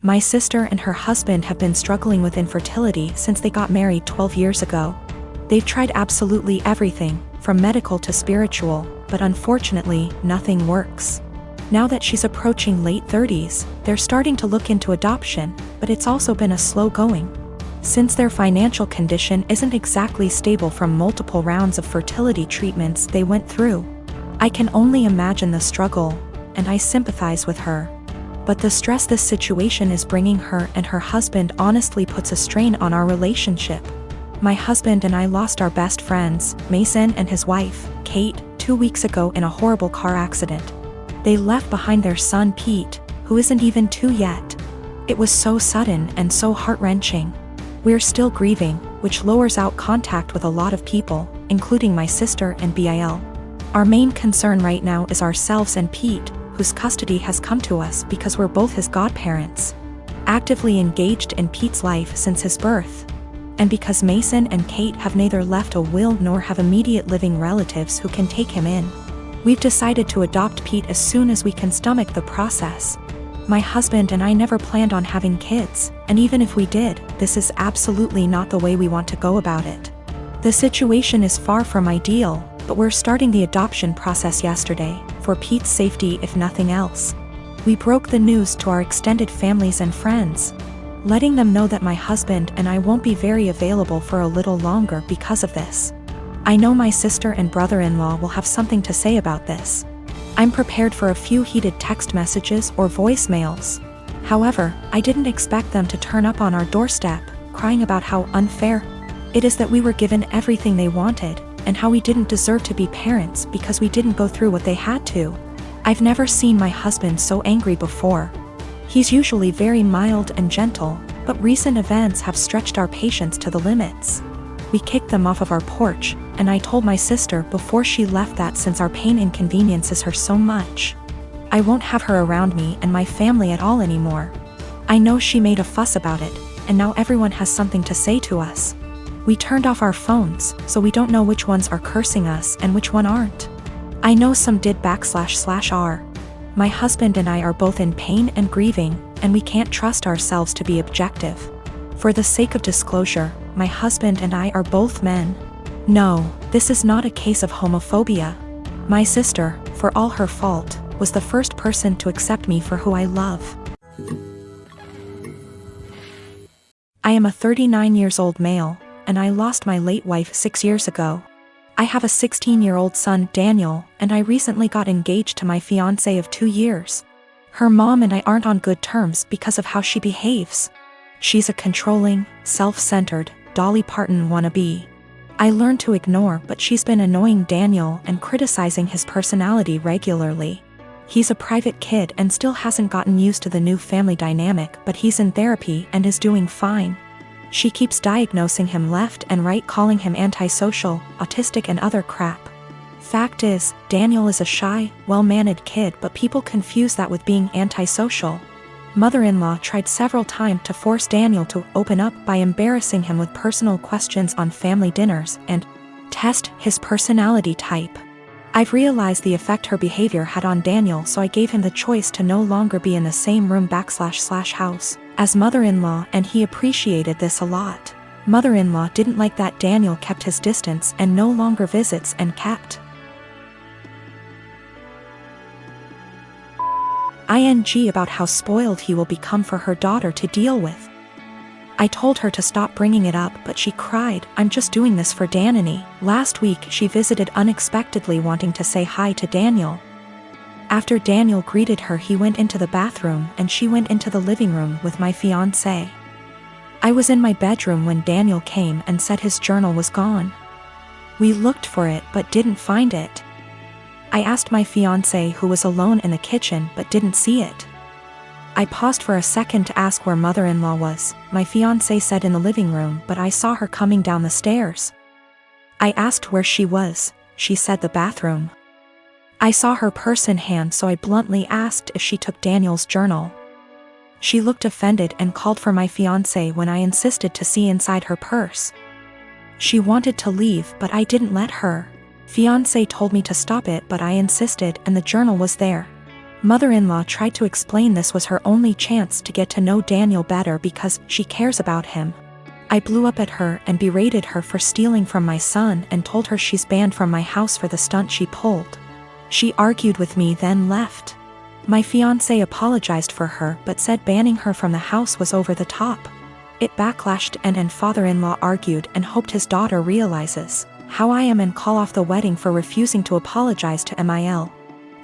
My sister and her husband have been struggling with infertility since they got married 12 years ago. They've tried absolutely everything, from medical to spiritual, but unfortunately, nothing works. Now that she's approaching late 30s, they're starting to look into adoption, but it's also been a slow going. Since their financial condition isn't exactly stable from multiple rounds of fertility treatments they went through. I can only imagine the struggle, and I sympathize with her. But the stress this situation is bringing her and her husband honestly puts a strain on our relationship. My husband and I lost our best friends, Mason and his wife, Kate, 2 weeks ago in a horrible car accident. They left behind their son Pete, who isn't even 2 yet. It was so sudden and so heart-wrenching. We're still grieving, which lowers out contact with a lot of people, including my sister and Bil. Our main concern right now is ourselves and Pete, whose custody has come to us because we're both his godparents. Actively engaged in Pete's life since his birth. And because Mason and Kate have neither left a will nor have immediate living relatives who can take him in. We've decided to adopt Pete as soon as we can stomach the process. My husband and I never planned on having kids, and even if we did, this is absolutely not the way we want to go about it. The situation is far from ideal, but we're starting the adoption process yesterday, for Pete's safety if nothing else. We broke the news to our extended families and friends, letting them know that my husband and I won't be very available for a little longer because of this. I know my sister and brother-in-law will have something to say about this. I'm prepared for a few heated text messages or voicemails. However, I didn't expect them to turn up on our doorstep, crying about how unfair it is that we were given everything they wanted, and how we didn't deserve to be parents because we didn't go through what they had to. I've never seen my husband so angry before. He's usually very mild and gentle, but recent events have stretched our patience to the limits. We kicked them off of our porch, and I told my sister before she left that since our pain inconveniences her so much, I won't have her around me and my family at all anymore. I know she made a fuss about it, and now everyone has something to say to us. We turned off our phones, so we don't know which ones are cursing us and which one aren't. I know some did //r. My husband and I are both in pain and grieving, and we can't trust ourselves to be objective. For the sake of disclosure, my husband and I are both men. No, this is not a case of homophobia. My sister, for all her fault, was the first person to accept me for who I love. I am a 39-year-old male, and I lost my late wife 6 years ago. I have a 16-year-old son, Daniel, and I recently got engaged to my fiancé of 2 years. Her mom and I aren't on good terms because of how she behaves. She's a controlling, self-centered, Dolly Parton wannabe. I learned to ignore, but she's been annoying Daniel and criticizing his personality regularly. He's a private kid and still hasn't gotten used to the new family dynamic, but he's in therapy and is doing fine. She keeps diagnosing him left and right, calling him antisocial, autistic and other crap. Fact is, Daniel is a shy, well-mannered kid, but people confuse that with being antisocial. Mother-in-law tried several times to force Daniel to open up by embarrassing him with personal questions on family dinners and test his personality type. I've realized the effect her behavior had on Daniel, so I gave him the choice to no longer be in the same room / house as mother-in-law, and he appreciated this a lot. Mother-in-law didn't like that Daniel kept his distance and no longer visits and kept ing about how spoiled he will become for her daughter to deal with. I told her to stop bringing it up, but she cried, "I'm just doing this for Danny." Last week she visited unexpectedly, wanting to say hi to Daniel. After Daniel greeted her, he went into the bathroom and she went into the living room with my fiancé. I was in my bedroom when Daniel came and said his journal was gone. We looked for it but didn't find it. I asked my fiancé, who was alone in the kitchen, but didn't see it. I paused for a second to ask where mother-in-law was. My fiancé said in the living room, but I saw her coming down the stairs. I asked where she was. She said the bathroom. I saw her purse in hand, so I bluntly asked if she took Daniel's journal. She looked offended and called for my fiancé when I insisted to see inside her purse. She wanted to leave, but I didn't let her. Fiancé told me to stop it, but I insisted, and the journal was there. Mother-in-law tried to explain this was her only chance to get to know Daniel better because she cares about him. I blew up at her and berated her for stealing from my son and told her she's banned from my house for the stunt she pulled. She argued with me then left. My fiancé apologized for her but said banning her from the house was over the top. It backlashed and father-in-law argued and hoped his daughter realizes how I am and call off the wedding for refusing to apologize to Mil.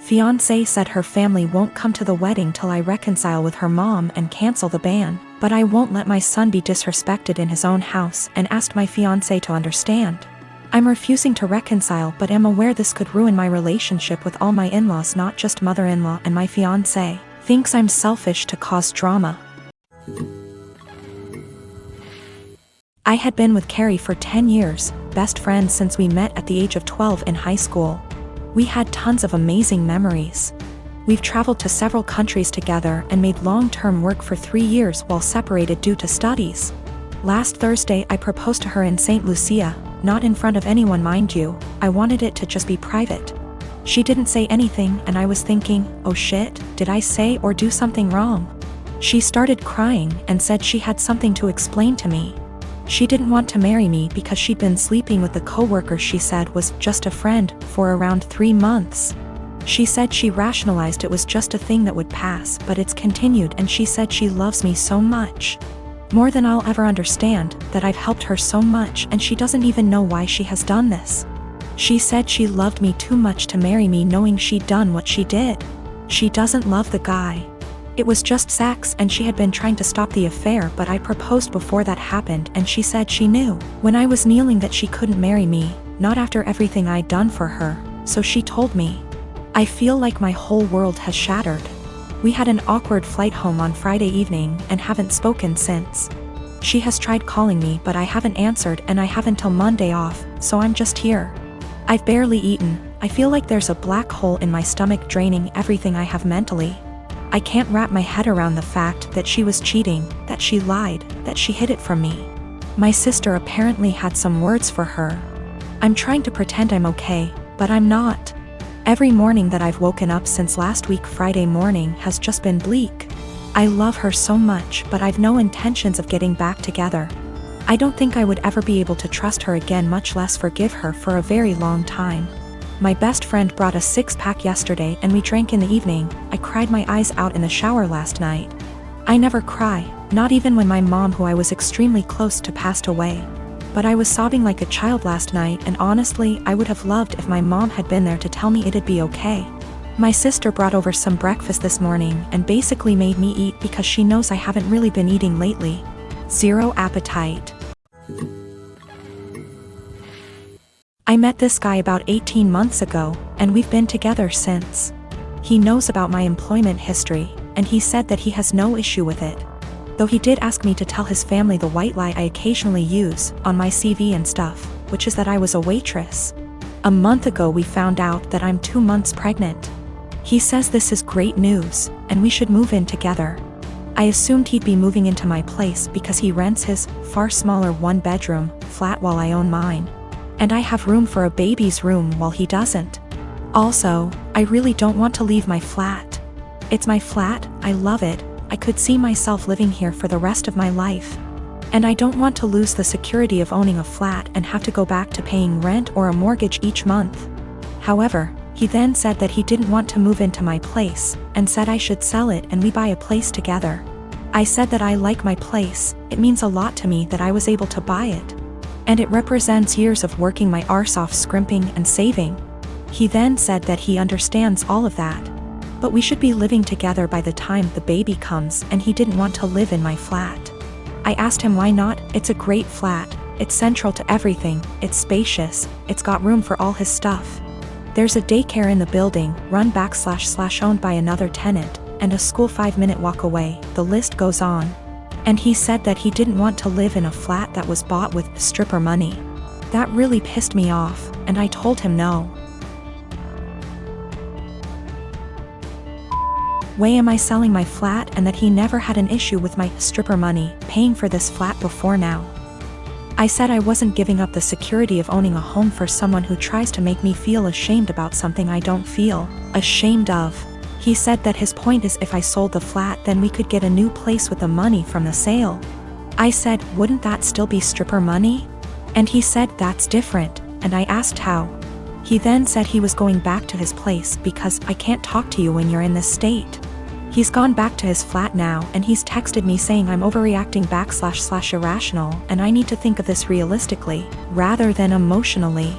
Fiancé said her family won't come to the wedding till I reconcile with her mom and cancel the ban, but I won't let my son be disrespected in his own house and asked my fiancé to understand. I'm refusing to reconcile but am aware this could ruin my relationship with all my in-laws, not just mother-in-law, and my fiancé thinks I'm selfish to cause drama. I had been with Carrie for 10 years, best friends since we met at the age of 12 in high school. We had tons of amazing memories. We've traveled to several countries together and made long-term work for 3 years while separated due to studies. Last Thursday I proposed to her in St. Lucia, not in front of anyone mind you, I wanted it to just be private. She didn't say anything and I was thinking, oh shit, did I say or do something wrong? She started crying and said she had something to explain to me. She didn't want to marry me because she'd been sleeping with the coworker she said was just a friend for around 3 months. She said she rationalized it was just a thing that would pass, but it's continued, and she said she loves me so much. More than I'll ever understand, that I've helped her so much and she doesn't even know why she has done this. She said she loved me too much to marry me knowing she'd done what she did. She doesn't love the guy. It was just sex and she had been trying to stop the affair, but I proposed before that happened and she said she knew when I was kneeling that she couldn't marry me, not after everything I'd done for her, so she told me. I feel like my whole world has shattered. We had an awkward flight home on Friday evening and haven't spoken since. She has tried calling me but I haven't answered and I have until Monday off, so I'm just here. I've barely eaten. I feel like there's a black hole in my stomach draining everything I have mentally. I can't wrap my head around the fact that she was cheating, that she lied, that she hid it from me. My sister apparently had some words for her. I'm trying to pretend I'm okay, but I'm not. Every morning that I've woken up since last week Friday morning has just been bleak. I love her so much but I've no intentions of getting back together. I don't think I would ever be able to trust her again, much less forgive her, for a very long time. My best friend brought a 6-pack yesterday and we drank in the evening. I cried my eyes out in the shower last night. I never cry, not even when my mom, who I was extremely close to, passed away. But I was sobbing like a child last night, and honestly I would have loved if my mom had been there to tell me it'd be okay. My sister brought over some breakfast this morning and basically made me eat because she knows I haven't really been eating lately. Zero appetite. I met this guy about 18 months ago, and we've been together since. He knows about my employment history, and he said that he has no issue with it. Though he did ask me to tell his family the white lie I occasionally use on my CV and stuff, which is that I was a waitress. A month ago we found out that I'm 2 months pregnant. He says this is great news, and we should move in together. I assumed he'd be moving into my place because he rents his far smaller 1-bedroom flat while I own mine. And I have room for a baby's room while he doesn't. Also, I really don't want to leave my flat. It's my flat, I love it, I could see myself living here for the rest of my life. And I don't want to lose the security of owning a flat and have to go back to paying rent or a mortgage each month. However, he then said that he didn't want to move into my place, and said I should sell it and we buy a place together. I said that I like my place, it means a lot to me that I was able to buy it. And it represents years of working my arse off, scrimping and saving. He then said that he understands all of that. But we should be living together by the time the baby comes, and he didn't want to live in my flat. I asked him why not. It's a great flat, it's central to everything, it's spacious, it's got room for all his stuff. There's a daycare in the building, run / owned by another tenant, and a school 5-minute walk away, the list goes on. And he said that he didn't want to live in a flat that was bought with stripper money. That really pissed me off, and I told him no. Way am I selling my flat, and that he never had an issue with my stripper money paying for this flat before now. I said I wasn't giving up the security of owning a home for someone who tries to make me feel ashamed about something I don't feel ashamed of. He said that his point is if I sold the flat then we could get a new place with the money from the sale. I said, wouldn't that still be stripper money? And he said that's different, and I asked how. He then said he was going back to his place because I can't talk to you when you're in this state. He's gone back to his flat now and he's texted me saying I'm overreacting / irrational and I need to think of this realistically, rather than emotionally.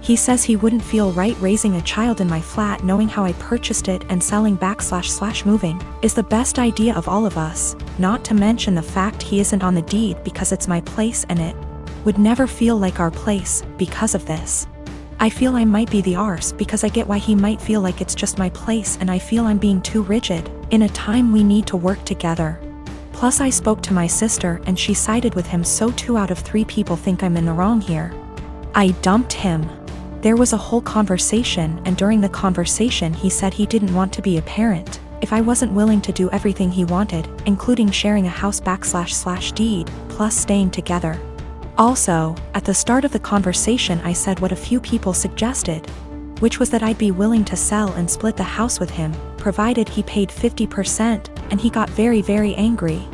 He says he wouldn't feel right raising a child in my flat knowing how I purchased it and selling back / moving is the best idea of all of us, not to mention the fact he isn't on the deed because it's my place and it would never feel like our place because of this. I feel I might be the arse because I get why he might feel like it's just my place and I feel I'm being too rigid, in a time we need to work together. Plus I spoke to my sister and she sided with him, so 2 out of 3 people think I'm in the wrong here. I dumped him. There was a whole conversation and during the conversation he said he didn't want to be a parent if I wasn't willing to do everything he wanted, including sharing a house back / deed, plus staying together. Also, at the start of the conversation I said what a few people suggested, which was that I'd be willing to sell and split the house with him, provided he paid 50%, and he got very, very angry.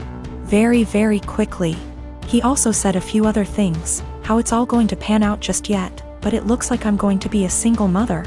Very, very quickly. He also said a few other things, how it's all going to pan out just yet, but it looks like I'm going to be a single mother,